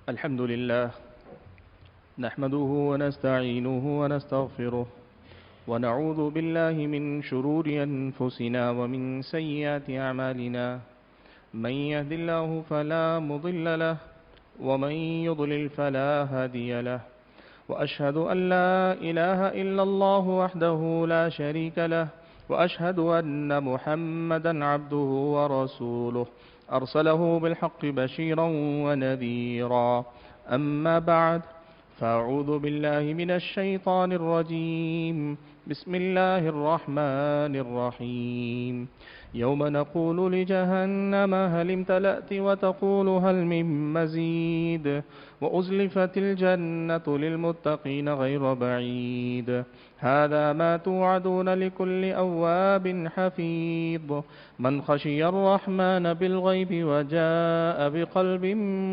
الحمد لله نحمده ونستعينه ونستغفره ونعوذ بالله من شرور أنفسنا ومن سيئات أعمالنا من يهد الله فلا مضل له ومن يضلل فلا هادي له وأشهد أن لا إله إلا الله وحده لا شريك له وأشهد أن محمدا عبده ورسوله أرسله بالحق بشيرا ونذيرا أما بعد فأعوذ بالله من الشيطان الرجيم بسم الله الرحمن الرحيم يوم نقول لجهنم هل امتلأت وتقول هل من مزيد وأزلفت الجنة للمتقين غير بعيد هذا ما توعدون لكل أواب حفيظ من خشي الرحمن بالغيب وجاء بقلب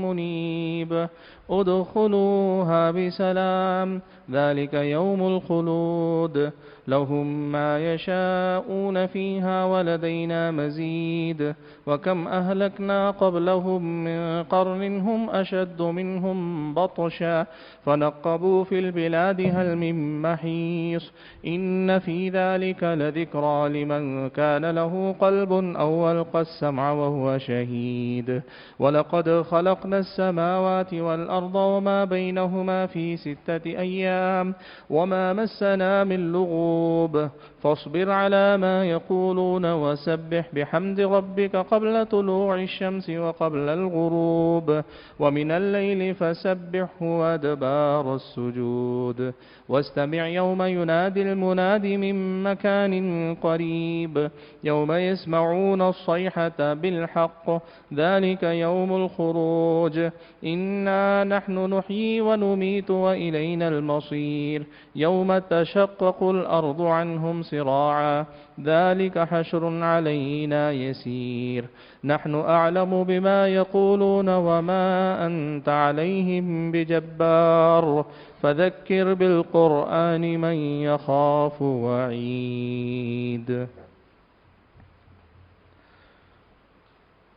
منيب ادخلوها بسلام ذلك يوم الخلود لهم ما يشاءون فيها ولدينا مزيد وكم أهلكنا قبلهم من قرن هم أشد منهم بطشا فنقبوا في البلاد هل من محيص إن في ذلك لذكرى لمن كان له قلب أو ألقى السمع وهو شهيد ولقد خلقنا السماوات والأرض وما بينهما في 6 أيام وما مسنا من لغوب فاصبر على ما يقولون وسبح بحمد ربك قبل طلوع الشمس وقبل الغروب ومن الليل فسبحه وأدبار السجود واستمع يوم ينادي المناد من مكان قريب يوم يسمعون الصيحة بالحق ذلك يوم الخروج إنا نحن نحيي ونميت وإلينا المصير يوم تشقق الأرض عنهم سراعا ذلك حشر علينا يسير نحن أعلم بما يقولون وما أنت عليهم بجبار فذكر بالقرآن من يخاف وعيد.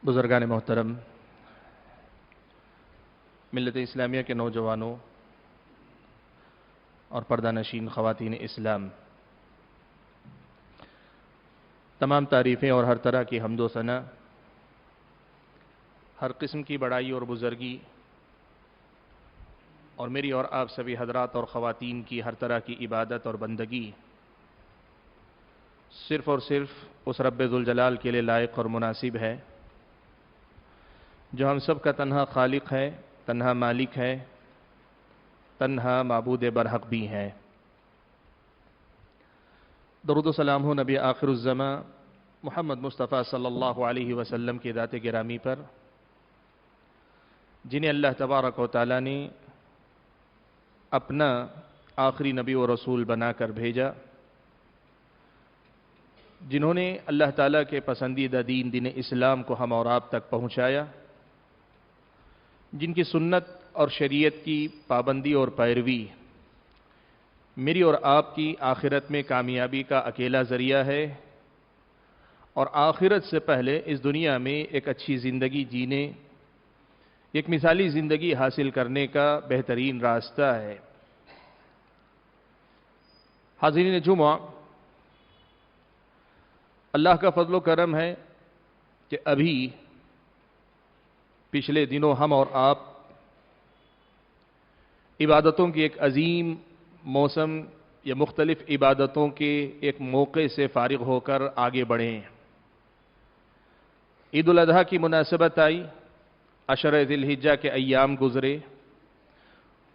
بزرگان محترم، ملت اسلامیہ کے نوجوانوں اور پردہ نشین خواتین اسلام، تمام تعریفیں اور ہر طرح کی حمد و ثنا، ہر قسم کی بڑائی اور بزرگی اور میری اور آپ سبھی حضرات اور خواتین کی ہر طرح کی عبادت اور بندگی صرف اور صرف اس رب ذوالجلال کے لیے لائق اور مناسب ہے جو ہم سب کا تنہا خالق ہے، تنہا مالک ہے، تنہا معبود برحق بھی ہے۔ درود و سلام ہو نبی آخر الزماں محمد مصطفیٰ صلی اللہ علیہ وسلم کی ذات گرامی پر، جنہیں اللہ تبارک و تعالیٰ نے اپنا آخری نبی و رسول بنا کر بھیجا، جنہوں نے اللہ تعالیٰ کے پسندیدہ دین اسلام کو ہم اور آپ تک پہنچایا، جن کی سنت اور شریعت کی پابندی اور پیروی میری اور آپ کی آخرت میں کامیابی کا اکیلا ذریعہ ہے، اور آخرت سے پہلے اس دنیا میں ایک اچھی زندگی جینے، ایک مثالی زندگی حاصل کرنے کا بہترین راستہ ہے۔ حاضرین جمعہ، اللہ کا فضل و کرم ہے کہ ابھی پچھلے دنوں ہم اور آپ عبادتوں کی ایک عظیم موسم یا مختلف عبادتوں کے ایک موقع سے فارغ ہو کر آگے بڑھے ہیں۔ عید الاضحیٰ کی مناسبت آئی، عشرہ ذی الحجہ کے ایام گزرے،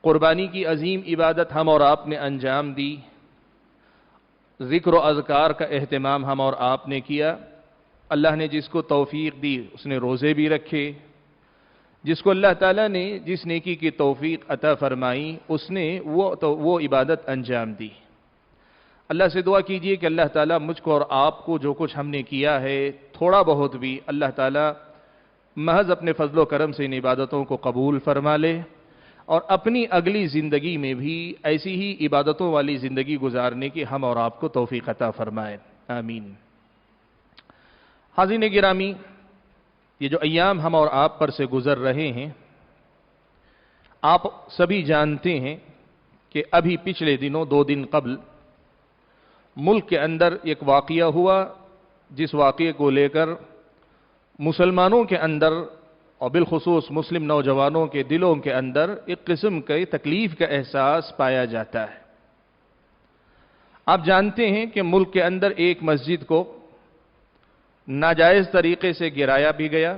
قربانی کی عظیم عبادت ہم اور آپ نے انجام دی، ذکر و اذکار کا اہتمام ہم اور آپ نے کیا۔ اللہ نے جس کو توفیق دی اس نے روزے بھی رکھے، جس کو اللہ تعالیٰ نے جس نیکی کی توفیق عطا فرمائی اس نے وہ عبادت انجام دی۔ اللہ سے دعا کیجئے کہ اللہ تعالیٰ مجھ کو اور آپ کو جو کچھ ہم نے کیا ہے تھوڑا بہت بھی اللہ تعالیٰ محض اپنے فضل و کرم سے ان عبادتوں کو قبول فرما لے، اور اپنی اگلی زندگی میں بھی ایسی ہی عبادتوں والی زندگی گزارنے کی ہم اور آپ کو توفیق عطا فرمائے، آمین۔ حاضرین گرامی، یہ جو ایام ہم اور آپ پر سے گزر رہے ہیں، آپ سبھی جانتے ہیں کہ ابھی پچھلے دنوں 2 دن قبل ملک کے اندر ایک واقعہ ہوا، جس واقعے کو لے کر مسلمانوں کے اندر اور بالخصوص مسلم نوجوانوں کے دلوں کے اندر ایک قسم کے تکلیف کا احساس پایا جاتا ہے۔ آپ جانتے ہیں کہ ملک کے اندر ایک مسجد کو ناجائز طریقے سے گرایا بھی گیا،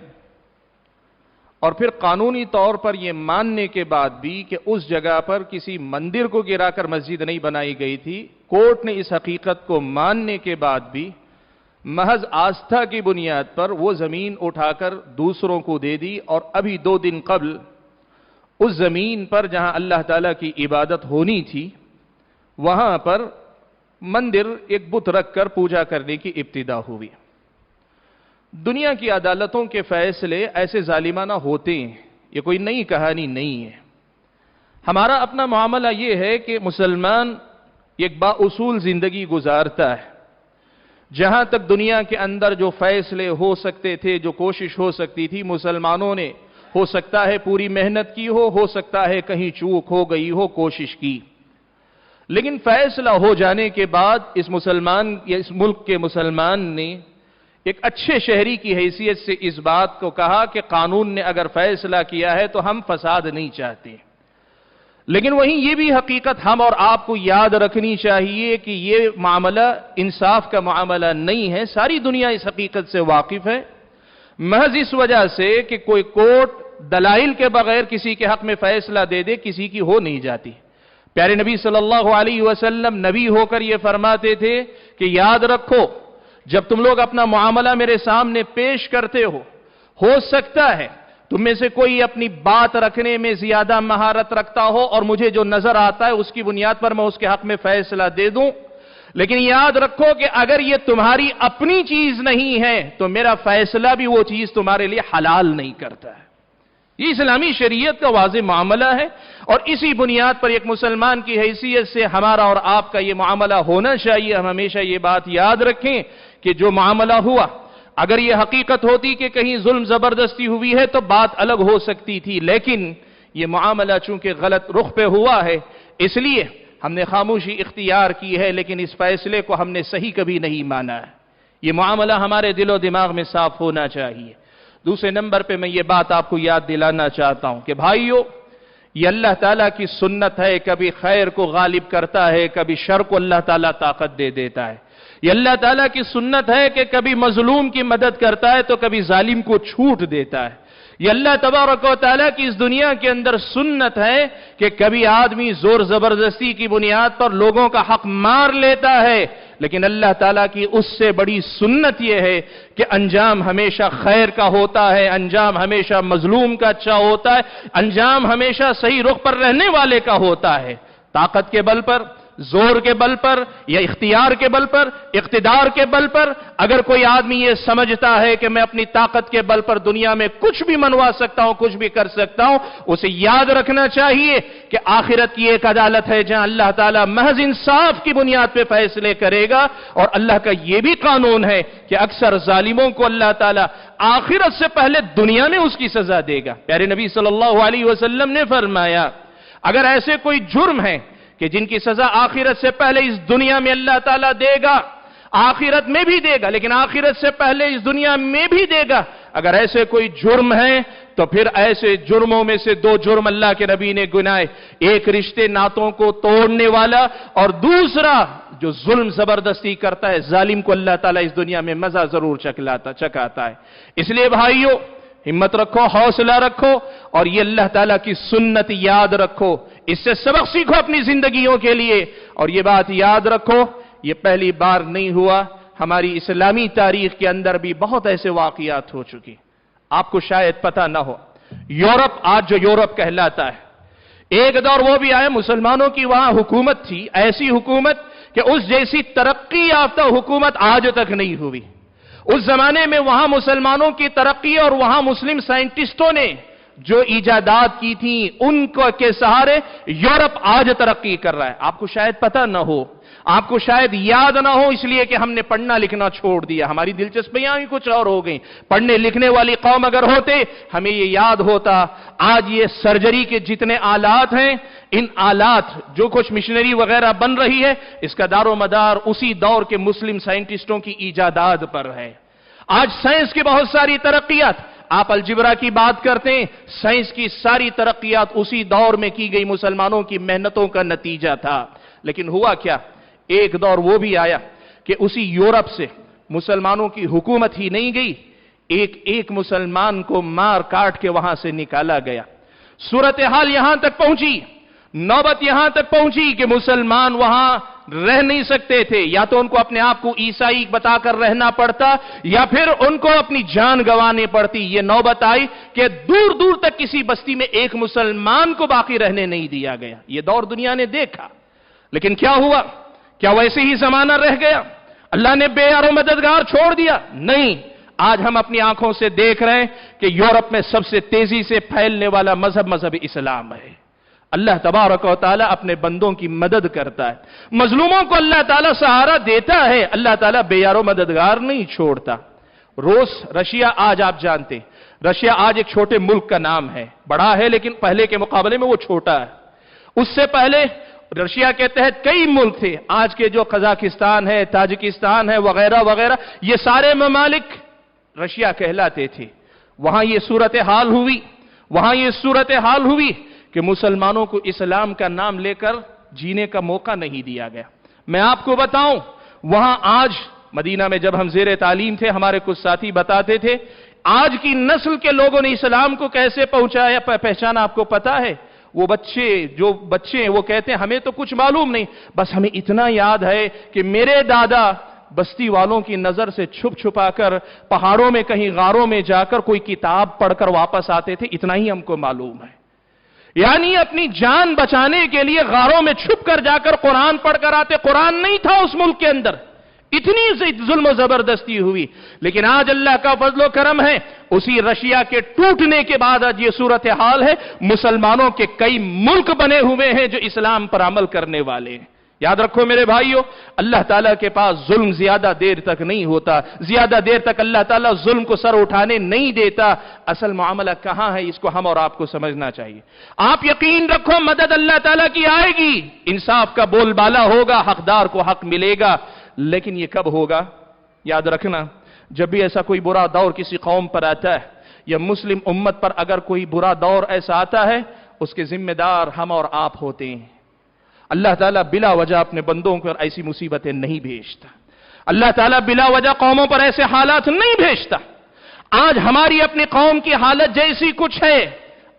اور پھر قانونی طور پر یہ ماننے کے بعد بھی کہ اس جگہ پر کسی مندر کو گرا کر مسجد نہیں بنائی گئی تھی، کورٹ نے اس حقیقت کو ماننے کے بعد بھی محض آستھا کی بنیاد پر وہ زمین اٹھا کر دوسروں کو دے دی، اور ابھی 2 دن قبل اس زمین پر جہاں اللہ تعالیٰ کی عبادت ہونی تھی وہاں پر مندر ایک بت رکھ کر پوجا کرنے کی ابتدا ہوئی۔ دنیا کی عدالتوں کے فیصلے ایسے ظالمانہ ہوتے ہیں، یہ کوئی نئی کہانی نہیں ہے۔ ہمارا اپنا معاملہ یہ ہے کہ مسلمان ایک با اصول زندگی گزارتا ہے، جہاں تک دنیا کے اندر جو فیصلے ہو سکتے تھے، جو کوشش ہو سکتی تھی، مسلمانوں نے ہو سکتا ہے پوری محنت کی ہو سکتا ہے کہیں چوک ہو گئی ہو، کوشش کی، لیکن فیصلہ ہو جانے کے بعد اس ملک کے مسلمان نے ایک اچھے شہری کی حیثیت سے اس بات کو کہا کہ قانون نے اگر فیصلہ کیا ہے تو ہم فساد نہیں چاہتے، لیکن وہیں یہ بھی حقیقت ہم اور آپ کو یاد رکھنی چاہیے کہ یہ معاملہ انصاف کا معاملہ نہیں ہے۔ ساری دنیا اس حقیقت سے واقف ہے، محض اس وجہ سے کہ کوئی کورٹ دلائل کے بغیر کسی کے حق میں فیصلہ دے دے کسی کی ہو نہیں جاتی۔ پیارے نبی صلی اللہ علیہ وسلم نبی ہو کر یہ فرماتے تھے کہ یاد رکھو، جب تم لوگ اپنا معاملہ میرے سامنے پیش کرتے ہو سکتا ہے تم میں سے کوئی اپنی بات رکھنے میں زیادہ مہارت رکھتا ہو اور مجھے جو نظر آتا ہے اس کی بنیاد پر میں اس کے حق میں فیصلہ دے دوں، لیکن یاد رکھو کہ اگر یہ تمہاری اپنی چیز نہیں ہے تو میرا فیصلہ بھی وہ چیز تمہارے لیے حلال نہیں کرتا ہے۔ یہ اسلامی شریعت کا واضح معاملہ ہے، اور اسی بنیاد پر ایک مسلمان کی حیثیت سے ہمارا اور آپ کا یہ معاملہ ہونا چاہیے۔ ہم ہمیشہ یہ بات یاد رکھیں کہ جو معاملہ ہوا، اگر یہ حقیقت ہوتی کہ کہیں ظلم زبردستی ہوئی ہے تو بات الگ ہو سکتی تھی، لیکن یہ معاملہ چونکہ غلط رخ پہ ہوا ہے اس لیے ہم نے خاموشی اختیار کی ہے، لیکن اس فیصلے کو ہم نے صحیح کبھی نہیں مانا ہے۔ یہ معاملہ ہمارے دل و دماغ میں صاف ہونا چاہیے۔ دوسرے نمبر پہ میں یہ بات آپ کو یاد دلانا چاہتا ہوں کہ بھائیو، یہ اللہ تعالیٰ کی سنت ہے، کبھی خیر کو غالب کرتا ہے، کبھی شر کو اللہ تعالیٰ طاقت دے دیتا ہے۔ یہ اللہ تعالیٰ کی سنت ہے کہ کبھی مظلوم کی مدد کرتا ہے تو کبھی ظالم کو چھوٹ دیتا ہے۔ یہ اللہ تبارک و تعالیٰ کی اس دنیا کے اندر سنت ہے کہ کبھی آدمی زور زبردستی کی بنیاد پر لوگوں کا حق مار لیتا ہے، لیکن اللہ تعالیٰ کی اس سے بڑی سنت یہ ہے کہ انجام ہمیشہ خیر کا ہوتا ہے، انجام ہمیشہ مظلوم کا اچھا ہوتا ہے، انجام ہمیشہ صحیح رخ پر رہنے والے کا ہوتا ہے۔ طاقت کے بل پر، زور کے بل پر، یا اختیار کے بل پر، اقتدار کے بل پر اگر کوئی آدمی یہ سمجھتا ہے کہ میں اپنی طاقت کے بل پر دنیا میں کچھ بھی منوا سکتا ہوں، کچھ بھی کر سکتا ہوں، اسے یاد رکھنا چاہیے کہ آخرت کی ایک عدالت ہے جہاں اللہ تعالیٰ محض انصاف کی بنیاد پہ فیصلے کرے گا، اور اللہ کا یہ بھی قانون ہے کہ اکثر ظالموں کو اللہ تعالیٰ آخرت سے پہلے دنیا میں اس کی سزا دے گا۔ پیارے نبی صلی اللہ علیہ وسلم نے فرمایا اگر ایسے کوئی جرم ہے کہ جن کی سزا آخرت سے پہلے اس دنیا میں اللہ تعالیٰ دے گا، آخرت میں بھی دے گا لیکن آخرت سے پہلے اس دنیا میں بھی دے گا، اگر ایسے کوئی جرم ہے تو پھر ایسے جرموں میں سے 2 جرم اللہ کے نبی نے گنائے، ایک رشتے ناتوں کو توڑنے والا، اور دوسرا جو ظلم زبردستی کرتا ہے، ظالم کو اللہ تعالیٰ اس دنیا میں مزہ ضرور چکھاتا ہے۔ اس لیے بھائیو، ہمت رکھو، حوصلہ رکھو، اور یہ اللہ تعالیٰ کی سنت یاد رکھو، اس سے سبق سیکھو اپنی زندگیوں کے لیے، اور یہ بات یاد رکھو یہ پہلی بار نہیں ہوا، ہماری اسلامی تاریخ کے اندر بھی بہت ایسے واقعات ہو چکی۔ آپ کو شاید پتہ نہ ہو، یورپ آج جو یورپ کہلاتا ہے، ایک دور وہ بھی آئے مسلمانوں کی وہاں حکومت تھی، ایسی حکومت کہ اس جیسی ترقی یافتہ حکومت آج تک نہیں ہوئی۔ اس زمانے میں وہاں مسلمانوں کی ترقی اور وہاں مسلم سائنٹسٹوں نے جو ایجادات کی تھیں ان کے سہارے یورپ آج ترقی کر رہا ہے۔ آپ کو شاید پتہ نہ ہو، آپ کو شاید یاد نہ ہو اس لیے کہ ہم نے پڑھنا لکھنا چھوڑ دیا، ہماری دلچسپیاں ہی کچھ اور ہو گئیں۔ پڑھنے لکھنے والی قوم اگر ہوتے ہمیں یہ یاد ہوتا، آج یہ سرجری کے جتنے آلات ہیں، ان آلات جو کچھ مشنری وغیرہ بن رہی ہے، اس کا دار و مدار اسی دور کے مسلم سائنٹسٹوں کی ایجادات پر ہے۔ آج سائنس کی بہت ساری ترقیات، آپ الجبرا کی بات کرتے ہیں، سائنس کی ساری ترقیات اسی دور میں کی گئی مسلمانوں کی محنتوں کا نتیجہ تھا۔ لیکن ہوا کیا، ایک دور وہ بھی آیا کہ اسی یورپ سے مسلمانوں کی حکومت ہی نہیں گئی، ایک مسلمان کو مار کاٹ کے وہاں سے نکالا گیا۔ صورتحال یہاں تک پہنچی، نوبت یہاں تک پہنچی کہ مسلمان وہاں رہ نہیں سکتے تھے، یا تو ان کو اپنے آپ کو عیسائی بتا کر رہنا پڑتا یا پھر ان کو اپنی جان گنوانی پڑتی۔ یہ نوبت آئی کہ دور دور تک کسی بستی میں ایک مسلمان کو باقی رہنے نہیں دیا گیا۔ یہ دور دنیا نے دیکھا، لیکن کیا ہوا؟ کیا ویسے ہی زمانہ رہ گیا؟ اللہ نے بے یار و مددگار چھوڑ دیا؟ نہیں، آج ہم اپنی آنکھوں سے دیکھ رہے ہیں کہ یورپ میں سب سے تیزی سے پھیلنے والا مذہب اسلام ہے۔ اللہ تبارک و تعالیٰ اپنے بندوں کی مدد کرتا ہے، مظلوموں کو اللہ تعالیٰ سہارا دیتا ہے، اللہ تعالیٰ بے یار و مددگار نہیں چھوڑتا۔ روس، رشیا، آج آپ جانتے ہیں رشیا آج ایک چھوٹے ملک کا نام ہے، بڑا ہے لیکن پہلے کے مقابلے میں وہ چھوٹا ہے۔ اس سے پہلے رشیا کے تحت کئی ملک تھے، آج کے جو قزاقستان ہے، تاجکستان ہے وغیرہ وغیرہ، یہ سارے ممالک رشیا کہلاتے تھے۔ وہاں یہ صورتحال ہوئی کہ مسلمانوں کو اسلام کا نام لے کر جینے کا موقع نہیں دیا گیا۔ میں آپ کو بتاؤں، وہاں آج مدینہ میں جب ہم زیر تعلیم تھے، ہمارے کچھ ساتھی بتاتے تھے آج کی نسل کے لوگوں نے اسلام کو کیسے پہچانا آپ کو پتا ہے؟ وہ بچے ہیں وہ کہتے ہیں ہمیں تو کچھ معلوم نہیں، بس ہمیں اتنا یاد ہے کہ میرے دادا بستی والوں کی نظر سے چھپ چھپا کر پہاڑوں میں کہیں غاروں میں جا کر کوئی کتاب پڑھ کر واپس آتے تھے، اتنا ہی ہم کو معلوم ہے۔ یعنی اپنی جان بچانے کے لیے غاروں میں چھپ کر جا کر قرآن پڑھ کر آتے، قرآن نہیں تھا اس ملک کے اندر، اتنی ظلم و زبردستی ہوئی۔ لیکن آج اللہ کا فضل و کرم ہے، اسی رشیا کے ٹوٹنے کے بعد آج یہ صورتحال ہے، مسلمانوں کے کئی ملک بنے ہوئے ہیں جو اسلام پر عمل کرنے والے ہیں۔ یاد رکھو میرے بھائیو، اللہ تعالیٰ کے پاس ظلم زیادہ دیر تک نہیں ہوتا، زیادہ دیر تک اللہ تعالیٰ ظلم کو سر اٹھانے نہیں دیتا۔ اصل معاملہ کہاں ہے، اس کو ہم اور آپ کو سمجھنا چاہیے۔ آپ یقین رکھو مدد اللہ تعالیٰ کی آئے گی، انصاف کا بول بالا ہوگا، حقدار کو حق ملے گا، لیکن یہ کب ہوگا؟ یاد رکھنا، جب بھی ایسا کوئی برا دور کسی قوم پر آتا ہے یا مسلم امت پر اگر کوئی برا دور ایسا آتا ہے، اس کے ذمہ دار ہم اور آپ ہوتے ہیں۔ اللہ تعالیٰ بلا وجہ اپنے بندوں پر ایسی مصیبتیں نہیں بھیجتا، اللہ تعالیٰ بلا وجہ قوموں پر ایسے حالات نہیں بھیجتا۔ آج ہماری اپنی قوم کی حالت جیسی کچھ ہے،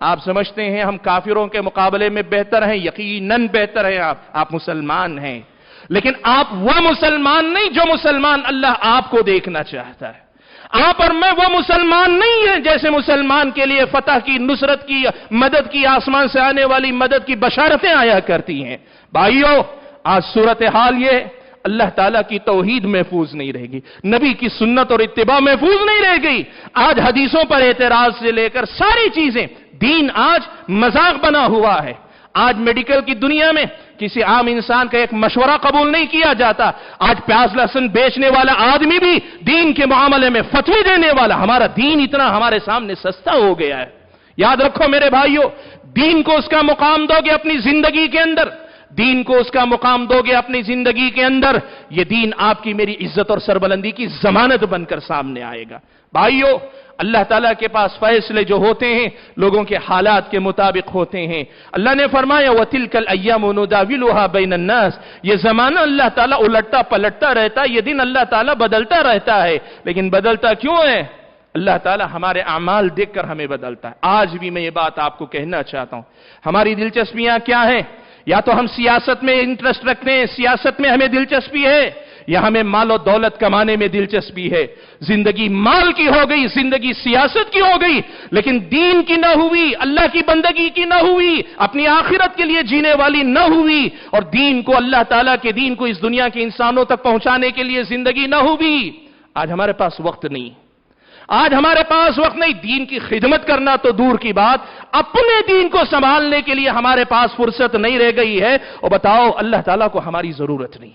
آپ سمجھتے ہیں ہم کافروں کے مقابلے میں بہتر ہیں، یقیناً بہتر ہیں، آپ مسلمان ہیں، لیکن آپ وہ مسلمان نہیں جو مسلمان اللہ آپ کو دیکھنا چاہتا ہے۔ آپ اور میں وہ مسلمان نہیں ہیں جیسے مسلمان کے لیے فتح کی، نصرت کی، مدد کی، آسمان سے آنے والی مدد کی بشارتیں آیا کرتی ہیں۔ بھائیو، آج صورتحال یہ اللہ تعالیٰ کی توحید محفوظ نہیں رہے گی، نبی کی سنت اور اتباع محفوظ نہیں رہ گئی۔ آج حدیثوں پر اعتراض سے لے کر ساری چیزیں، دین آج مذاق بنا ہوا ہے۔ آج میڈیکل کی دنیا میں کسی عام انسان کا ایک مشورہ قبول نہیں کیا جاتا۔ آج پیاز لہسن بیچنے والا آدمی بھی دین کے معاملے میں فتوی دینے والا، ہمارا دین اتنا ہمارے سامنے سستا ہو گیا ہے۔ یاد رکھو میرے بھائیو، دین کو اس کا مقام دو گے اپنی زندگی کے اندر، دین کو اس کا مقام دو گے اپنی زندگی کے اندر، یہ دین آپ کی میری عزت اور سربلندی کی ضمانت بن کر سامنے آئے گا۔ بھائیو، اللہ تعالیٰ کے پاس فیصلے جو ہوتے ہیں لوگوں کے حالات کے مطابق ہوتے ہیں۔ اللہ نے فرمایا وَتِلْكَ الْأَيَّامُ نُدَاوِلُهَا بَيْنَ النَّاسِ، یہ زمانہ اللہ تعالیٰ الٹتا پلٹتا رہتا ہے، یہ دن اللہ تعالیٰ بدلتا رہتا ہے، لیکن بدلتا کیوں ہے؟ اللہ تعالیٰ ہمارے اعمال دیکھ کر ہمیں بدلتا ہے۔ آج بھی میں یہ بات آپ کو کہنا چاہتا ہوں، ہماری دلچسپیاں کیا ہیں؟ یا تو ہم سیاست میں انٹرسٹ رکھتے ہیں، سیاست میں ہمیں دلچسپی ہے، یا ہمیں مال و دولت کمانے میں دلچسپی ہے۔ زندگی مال کی ہو گئی، زندگی سیاست کی ہو گئی، لیکن دین کی نہ ہوئی، اللہ کی بندگی کی نہ ہوئی، اپنی آخرت کے لیے جینے والی نہ ہوئی، اور دین کو، اللہ تعالیٰ کے دین کو اس دنیا کے انسانوں تک پہنچانے کے لیے زندگی نہ ہوئی۔ آج ہمارے پاس وقت نہیں، آج ہمارے پاس وقت نہیں، دین کی خدمت کرنا تو دور کی بات، اپنے دین کو سنبھالنے کے لیے ہمارے پاس فرصت نہیں رہ گئی ہے۔ اور بتاؤ، اللہ تعالیٰ کو ہماری ضرورت نہیں،